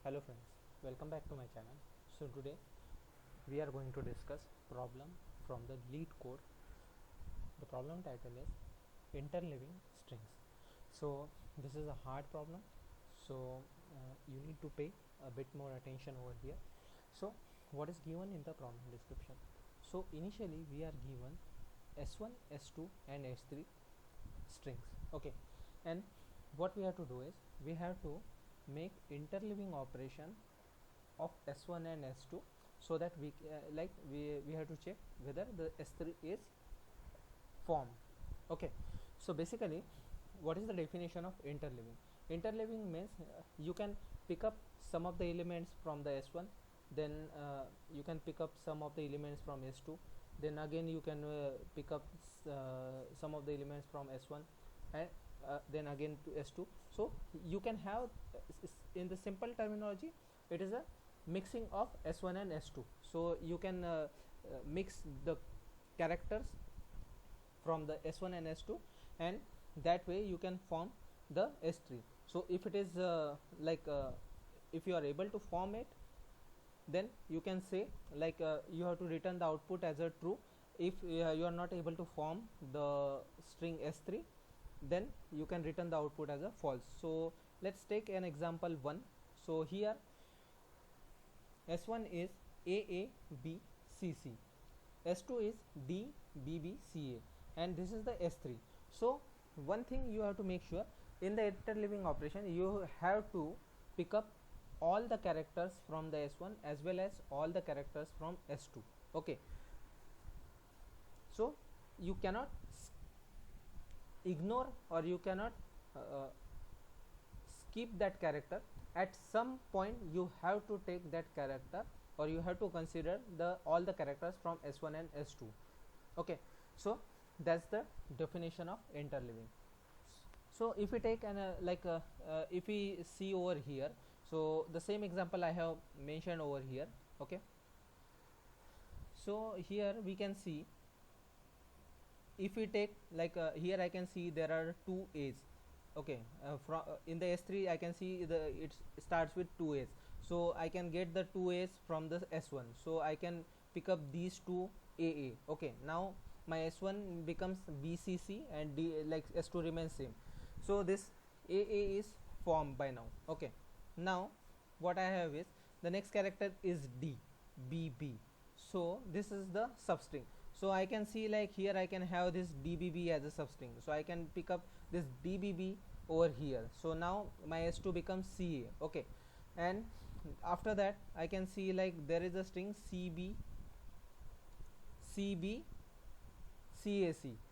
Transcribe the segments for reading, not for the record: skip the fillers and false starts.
Hello friends, welcome back to my channel. So today we are going to discuss problem from the lead code. The problem title is interleaving strings. So this is a hard problem, so you need to pay a bit more attention over here. So what is given in the problem description? So initially we are given s1, s2 and s3 strings. Okay, and what we have to do is we have to make interleaving operation of s1 and s2, so that we have to check whether the s3 is formed. Okay, so basically what is the definition of interleaving? Interleaving means you can pick up some of the elements from the s1, then you can pick up some of the elements from s2, then again you can pick up some of the elements from s1, and then again to s2. So you can have in the simple terminology, it is a mixing of s1 and s2. So you can mix the characters from the s1 and s2, and that way you can form the s3. So if it is if you are able to form it, then you can say you have to return the output as a true. If you are not able to form the string s3, then you can return the output as a false. So let's take an example 1. So here s1 is AABCC, s2 is DBBCA, and this is the s3. So one thing you have to make sure, in the interleaving operation you have to pick up all the characters from the s1 as well as all the characters from s2. Okay, so you cannot ignore, or you cannot skip that character. At some point you have to take that character, or you have to consider the all the characters from s1 and s2. Okay, so that's the definition of interleaving. So if we take an if we see over here, so the same example I have mentioned over here. Okay, so here we can see, if we take here I can see there are two A's. Okay, from in the s3 I can see it starts with two A's, so I can get the two A's from the s1, so I can pick up these two AA. Okay, now my s1 becomes BCC and s2 remains same. So this AA is formed by now. Okay, now what I have is the next character is DBB, so this is the substring. So I can see here I can have this DBB as a substring, so I can pick up this DBB over here. So now my s2 becomes CA. Okay, and after that I can see there is a string CB CAC.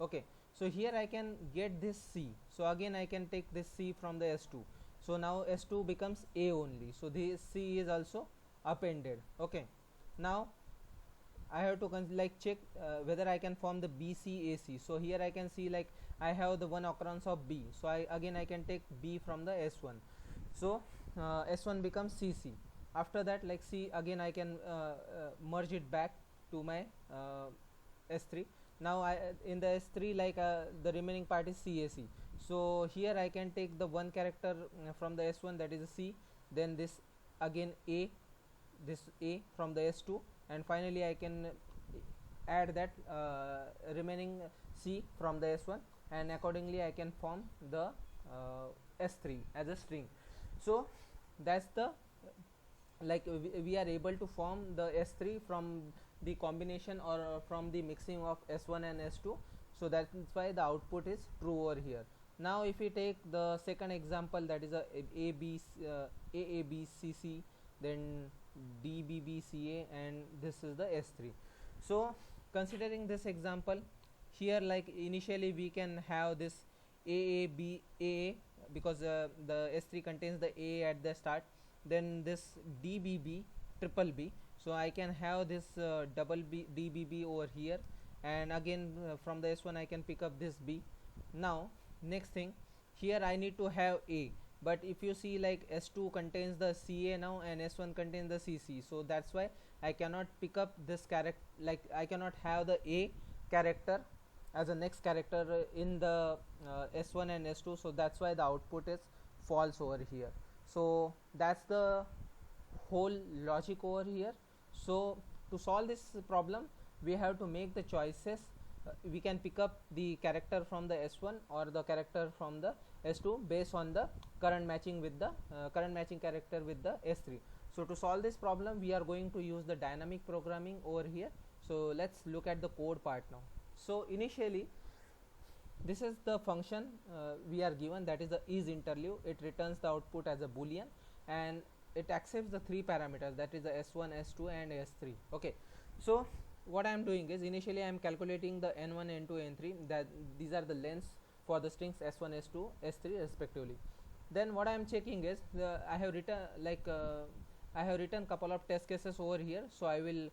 Okay, so here I can get this C, so again I can take this C from the s2. So now s2 becomes A only, so this C is also appended. Okay, now I have to check whether I can form the BCAC. So here I can see I have the one occurrence of B, so I can take B from the s1. So s1 becomes CC. After that C, again I can merge it back to my s3. Now in the s3 the remaining part is CAC. So here I can take the one character from the s1, that is a C, then this again A, this A from the s2, and finally I can add that remaining C from the s1, and accordingly I can form the s3 as a string. So that's the we are able to form the s3 from the combination or from the mixing of s1 and s2. So that's why the output is true over here. Now if we take the second example, that is a AABCC, then DBBCA, and this is the s3. So considering this example, here initially we can have this AABA, because the s3 contains the A at the start, then this DBB triple B, so I can have this double B DBB over here, and again from the s1 I can pick up this B. Now next thing, here I need to have A, but if you see s2 contains the CA now and s1 contains the CC, so that's why I cannot pick up this character, I cannot have the A character as a next character in the s1 and s2. So that's why the output is false over here. So that's the whole logic over here. So to solve this problem, we have to make the choices. We can pick up the character from the S1 or the character from the S2 based on the current matching with the current matching character with the S3. So to solve this problem, we are going to use the dynamic programming over here. So let's look at the code part now. So initially, this is the function we are given, that is the isInterleave. It returns the output as a boolean, and it accepts the three parameters, that is the S1, S2 and S3. Okay, so what I am doing is, initially I am calculating the n1, n2, n3, that these are the lengths for the strings S1, S2, S3 respectively. Then what I am checking is, I have written couple of test cases over here, so I will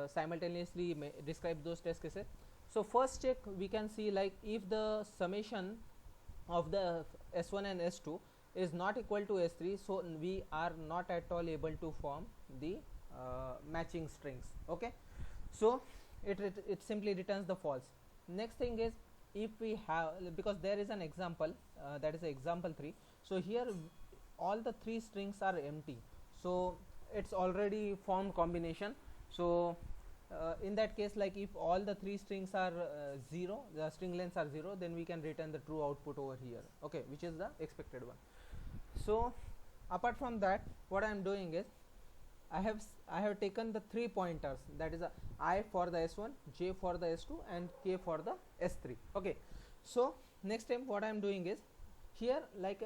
simultaneously describe those test cases. So first check, we can see, like, if the summation of the S1 and S2 is not equal to S3, so we are not at all able to form the matching strings. Okay, so it simply returns the false. Next thing is, if we have, because there is an example, that is example 3. So here all the three strings are empty, so it's already formed combination. So in that case, like, if all the three strings are 0, the string lengths are 0, then we can return the true output over here, okay, which is the expected one. So apart from that, what I am doing is, I have taken the 3 pointers, that is I for the S1, J for the S2 and K for the S3. Okay, so next time what I am doing is, here, like,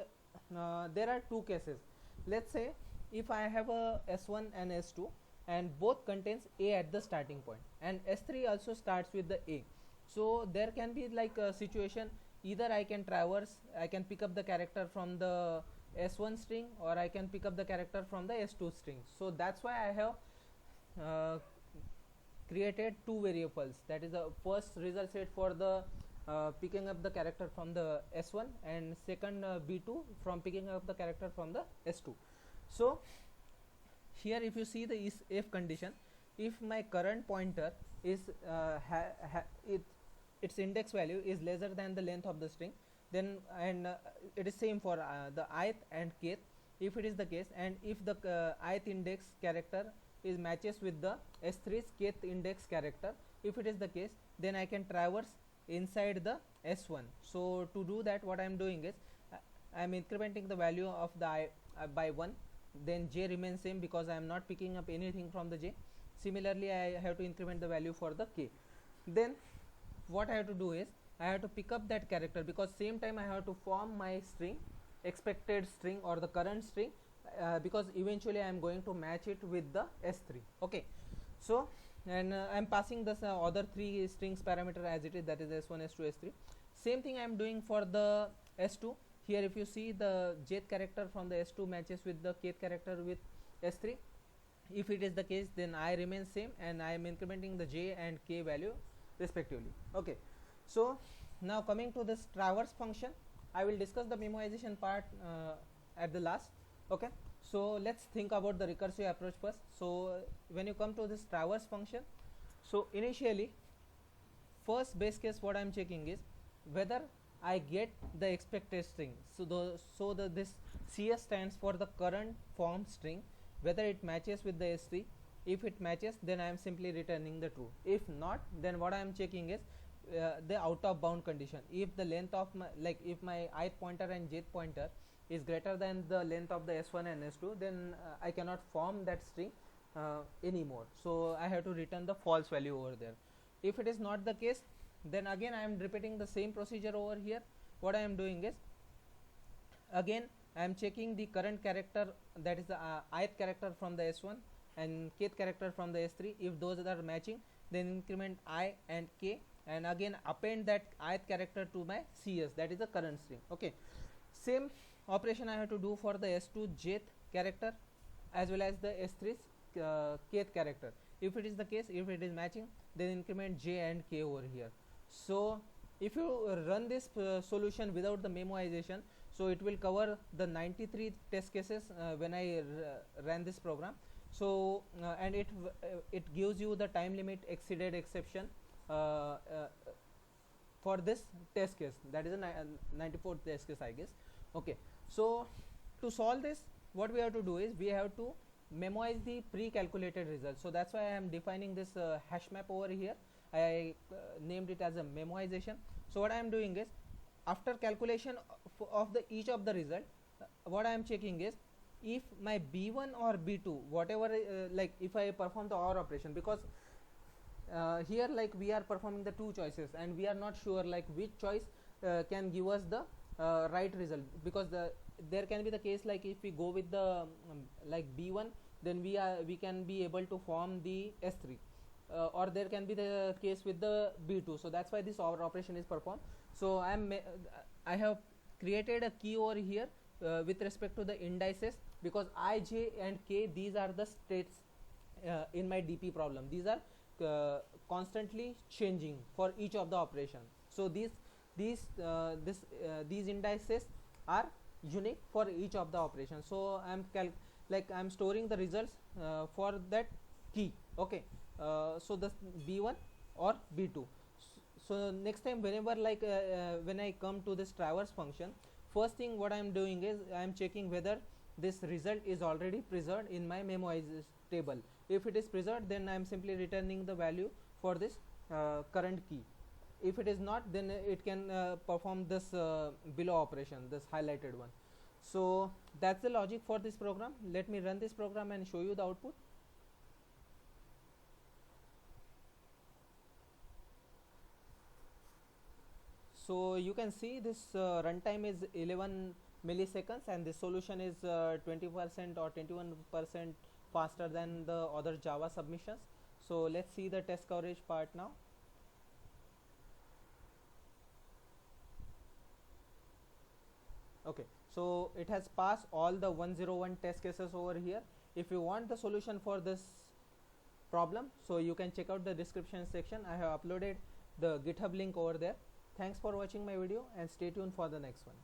there are two cases. Let's say if I have a S1 and S2 and both contains A at the starting point, and S3 also starts with the A. So there can be like a situation, either I can pick up the character from the S1 string, or I can pick up the character from the S2 string. So that's why I have created two variables, that is the first result set for the picking up the character from the S1, and second B2 from picking up the character from the S2. So here if you see the if condition, if my current pointer is its index value is lesser than the length of the string, then, and it is same for the ith and kth, if it is the case, and if the ith index character is matches with the S3's kth index character, if it is the case, then I can traverse inside the S1. So to do that, what I am doing is, I am incrementing the value of the I by 1, then J remains same because I am not picking up anything from the J. Similarly, I have to increment the value for the K. Then what I have to do is, I have to pick up that character, because same time I have to form my string, expected string or the current string, because eventually I am going to match it with the S3. Okay, so, and I am passing this other three strings parameter as it is, that is S1, S2, S3. Same thing I am doing for the S2. Here if you see, the jth character from the S2 matches with the kth character with S3. If it is the case, then I remain same, and I am incrementing the J and K value respectively. Okay, so now coming to this traverse function, I will discuss the memoization part at the last. Okay, so let's think about the recursive approach first. So when you come to this traverse function, so initially, first base case, what I am checking is whether I get the expected string. So this CS stands for the current form string, whether it matches with the S3. If it matches, then I am simply returning the true. If not, then what I am checking is the out of bound condition. If the length of my, like, if my ith pointer and jth pointer is greater than the length of the S1 and S2, then I cannot form that string anymore. So I have to return the false value over there. If it is not the case, then again I am repeating the same procedure over here. What I am doing is, again I am checking the current character, that is the ith character from the S1 and kth character from the S3. If those are matching, then increment I and K, and again append that ith character to my CS, that is the current string. Okay, same operation I have to do for the S2 jth character as well as the S3's kth character. If it is the case, if it is matching, then increment J and K over here. So if you run this solution without the memoization, so it will cover the 93 test cases when I ran this program. So and it gives you the time limit exceeded exception for this test case, that is a 94th test case, I guess. Okay, so to solve this, what we have to do is, we have to memoize the pre-calculated result. So that's why I am defining this hash map over here. I named it as a memoization. So what I am doing is, after calculation of the each of the result, what I am checking is if my b1 or b2, whatever, like if I perform the OR operation, because here like we are performing the two choices and we are not sure like which choice can give us the right result, because there can be the case like if we go with the like b1, then we can be able to form the s3, or there can be the case with the b2. So that's why this OR operation is performed. So I have created a key over here with respect to the indices, because I, j and k, these are the states in my DP problem. These are constantly changing for each of the operation. So these indices are unique for each of the operations. So I'm storing the results for that key. Okay, so the b1 or b2. So next time whenever like when I come to this traverse function, first thing what I am doing is I am checking whether this result is already preserved in my memoized table. If it is preserved, then I am simply returning the value for this current key. If it is not, then it can perform this below operation, this highlighted one. So that's the logic for this program. Let me run this program and show you the output. So you can see this runtime is 11 milliseconds and the solution is 20% or 21% faster than the other Java submissions. So let's see the test coverage part now. Okay, so it has passed all the 101 test cases over here. If you want the solution for this problem, so you can check out the description section. I have uploaded the GitHub link over there. Thanks for watching my video and stay tuned for the next one.